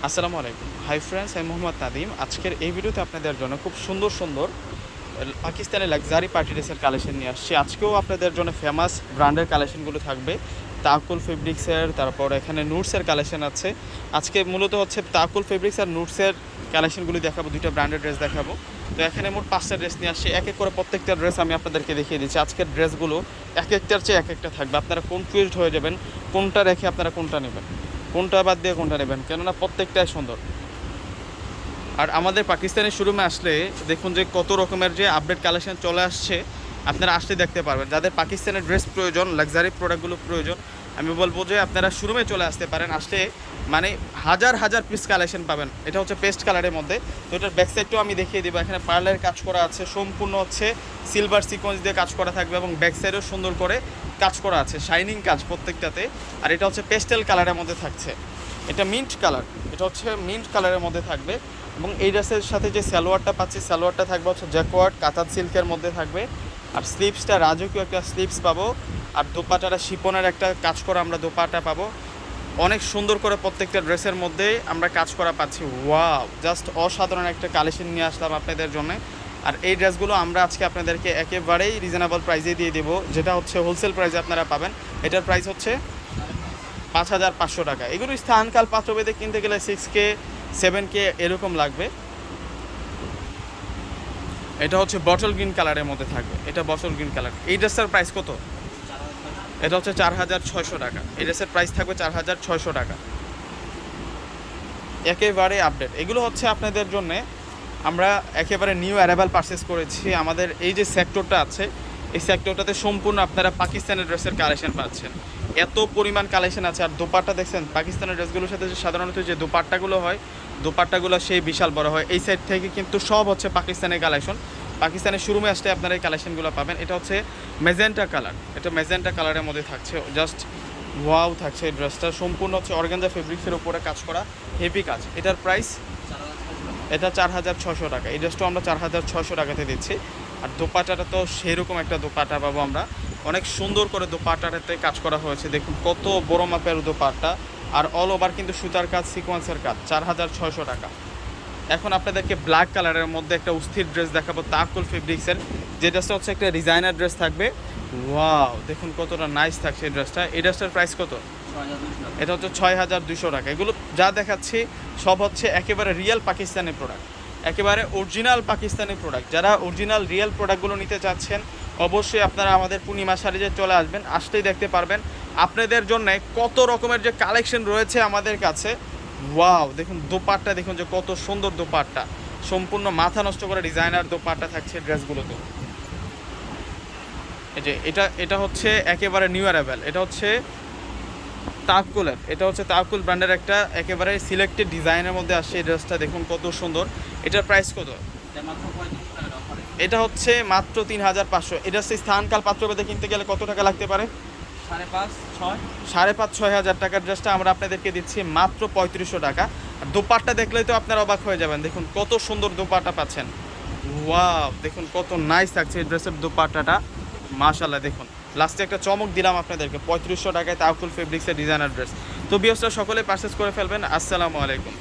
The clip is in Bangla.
আসসালামু আলাইকুম। হাই ফ্রেন্ডস, আমি মোহাম্মদ নাদিম। আজকের এই ভিডিওতে আপনাদের জন্য খুব সুন্দর সুন্দর পাকিস্তানি লাক্সারি পার্টি ড্রেসের কালেকশন নিয়ে আসছি। আজকেও আপনাদের জন্য ফেমাস ব্র্যান্ডের কালেকশনগুলো থাকবে। তাকুল ফেব্রিক্সের, তারপর এখানে নুটসের কালেকশন আছে। আজকে মূলত হচ্ছে তাকুল ফেব্রিক্স আর নুটসের কালেকশনগুলি দেখাবো, দুইটা ব্র্যান্ডের ড্রেস দেখাবো। তো এখানে মোট 5টা ড্রেস নিয়ে আসছি। এক এক করে প্রত্যেকটা ড্রেস আমি আপনাদেরকে দেখিয়ে দিচ্ছি। আজকের ড্রেসগুলো এক একটার চেয়ে এক একটা থাকবে, আপনারা কনফিউজড হয়ে যাবেন কোনটা রেখে আপনারা কোনটা নেবেন, কোনটা বাদ দিয়ে কোনটা নেবেন, কেননা প্রত্যেকটাই সুন্দর। আর আমাদের পাকিস্তানের শোরুমে আসলে দেখুন যে কত রকমের যে আপডেট কালেকশন চলে আসছে, আপনারা আসলে দেখতে পারবেন। যাদের পাকিস্তানের ড্রেস প্রয়োজন, লাক্সারি প্রোডাক্টগুলো প্রয়োজন, আমি বলবো যে আপনারা শোরুমে চলে আসতে পারেন। আসলে মানে হাজার হাজার পিস কালেকশন পাবেন। এটা হচ্ছে পেস্ট কালারের মধ্যে। তো এটার ব্যাক সাইডটাও আমি দেখিয়ে দেবো। এখানে পার্লের কাজ করা আছে, সম্পূর্ণ হচ্ছে সিলভার সিকোয়েন্স দিয়ে কাজ করা থাকবে এবং ব্যাক সাইডেও সুন্দর করে কাজ করা আছে, শাইনিং কাজ প্রত্যেকটাতে। আর এটা হচ্ছে পেস্টেল কালারের মধ্যে থাকছে। এটা মিন্ট কালার, এটা হচ্ছে মিন্ট কালারের মধ্যে থাকবে। এবং এই ড্রেসের সাথে যে সালোয়ারটা পাচ্ছি, সালোয়ারটা থাকবে হচ্ছে জ্যাকওয়ার্ড কাতার সিল্কের মধ্যে থাকবে। আর স্লিপসটা রাজকীয় একটা স্লিপস পাবো। আর দোপাটাটা শিপনের একটা কাজ করা আমরা দোপাটা পাবো। অনেক সুন্দর করে প্রত্যেকটা ড্রেসের মধ্যে আমরা কাজ করা পাচ্ছি। ওয়াও, জাস্ট অসাধারণ একটা কালেকশন নিয়ে আসলাম আপনাদের জন্য। আর এই ড্রেসগুলো আমরা আজকে আপনাদেরকে একেবারেই রিজনেবল প্রাইসে দিয়ে দেবো, যেটা হচ্ছে হোলসেল প্রাইসে আপনারা পাবেন। এটার প্রাইস হচ্ছে 5,500 টাকা। এগুলো স্থানকাল পাত্রভেদে কিনতে গেলে 6K 7K এরকম লাগবে। এটা হচ্ছে বটল গ্রিন কালারের মধ্যে থাকবে, এটা বটল গ্রিন কালার। এই ড্রেসটার প্রাইস কত? এটা হচ্ছে 4,600 টাকা। এই ড্রেসের প্রাইস থাকবে 4,600 টাকা। একেবারে আপডেট এগুলো হচ্ছে আপনাদের জন্যে। আমরা একেবারে নিউ অ্যারাইভাল পারচেস করেছি। আমাদের এই যে সেক্টরটা আছে, এই সেক্টরটাতে সম্পূর্ণ আপনারা পাকিস্তানের ড্রেসের কালেকশন পাচ্ছেন। এত পরিমাণ কালেকশন আছে। আর দোপাট্টা দেখছেন, পাকিস্তানের ড্রেসগুলোর সাথে যে সাধারণত যে দোপাট্টাগুলো হয়, দোপাট্টাগুলো সেই বিশাল বড় হয়। এই সাইড থেকে কিন্তু সব হচ্ছে পাকিস্তানের কালেকশন। পাকিস্তানের শোরুমে আসলে আপনারা এই কালেকশনগুলো পাবেন। এটা হচ্ছে মেজেন্টা কালার, এটা মেজেন্টা কালারের মধ্যে থাকছে। জাস্ট ওয়াও থাকছে এই ড্রেসটা। সম্পূর্ণ হচ্ছে অর্গানজা ফেব্রিক্সের উপরে কাজ করা, হেভি কাজ। এটার প্রাইস এটা 4,600 টাকা। এই ড্রেসটাও আমরা 4,600 টাকাতে দিচ্ছি। আর দোপাটাটা তো সেরকম একটা দোপাটা পাবো আমরা। অনেক সুন্দর করে দোপাটাটাতে কাজ করা হয়েছে, দেখুন কত বড় মাপের দোপাটা। আর অল ওভার কিন্তু সুতার কাজ, সিকোয়েন্সের কাজ। 4,600 টাকা। এখন আপনাদেরকে ব্ল্যাক কালারের মধ্যে একটা অস্থির ড্রেস দেখাবো তাকুল ফেব্রিক্সের। যে ড্রেসটা হচ্ছে একটা ডিজাইনার ড্রেস থাকবে। ওয়াও, দেখুন কতটা নাইস থাকছে এই ড্রেসটা। এই ড্রেসটার প্রাইস কত? এটা হচ্ছে 6,200 টাকা। এগুলো যা দেখাচ্ছি সব হচ্ছে একেবারে রিয়েল পাকিস্তানি প্রোডাক্ট, একেবারে অরিজিনাল পাকিস্তানি প্রোডাক্ট। যারা অরিজিনাল রিয়েল প্রোডাক্টগুলো নিতে চাচ্ছেন, অবশ্যই আপনারা আমাদের পূর্ণিমা শাড়িতে চলে আসবেন। আসলেই দেখতে পারবেন আপনাদের জন্য কত রকমের যে কালেকশন রয়েছে আমাদের কাছে। ওয়াও, দেখুন দোপাট্টা, দেখুন যে কত সুন্দর দোপাট্টা। সম্পূর্ণ মাথা নষ্ট করে ডিজাইনার দোপাট্টা থাকছে ড্রেসগুলোতে। এই যে এটা এটা হচ্ছে একেবারে নিউ অ্যারাইভাল। এটা হচ্ছে তাকুলের, এটা হচ্ছে তাকুল ব্র্যান্ডের একটা একেবারে সিলেক্টেড ডিজাইনের মধ্যে আসছে এই ড্রেসটা। দেখুন কত সুন্দর। এটার প্রাইস কত? এটা হচ্ছে মাত্র 3,500। এটা হচ্ছে স্থানকাল পাত্রভেদে কিনতে গেলে কত টাকা লাগতে পারে? 5,500-6,000 টাকার ড্রেসটা আমরা আপনাদেরকে দিচ্ছি মাত্র 3,500 টাকা। আর দোপাট্টা দেখলেই তো আপনারা অবাক হয়ে যাবেন, দেখুন কত সুন্দর দোপাট্টা পাচ্ছেন। ওয়াও, দেখুন কত নাইস থাকছে এই ড্রেসের দোপাট্টাটা। মাশাআল্লাহ, দেখুন লাস্টে একটা চমক দিলাম আপনাদেরকে। 3,500 টাকায় তাকুল ফেব্রিক্সের ডিজাইনার ড্রেস। তো ভিউয়ার্সরা সকলে পারচেস করে ফেলবেন। আসসালামু আলাইকুম।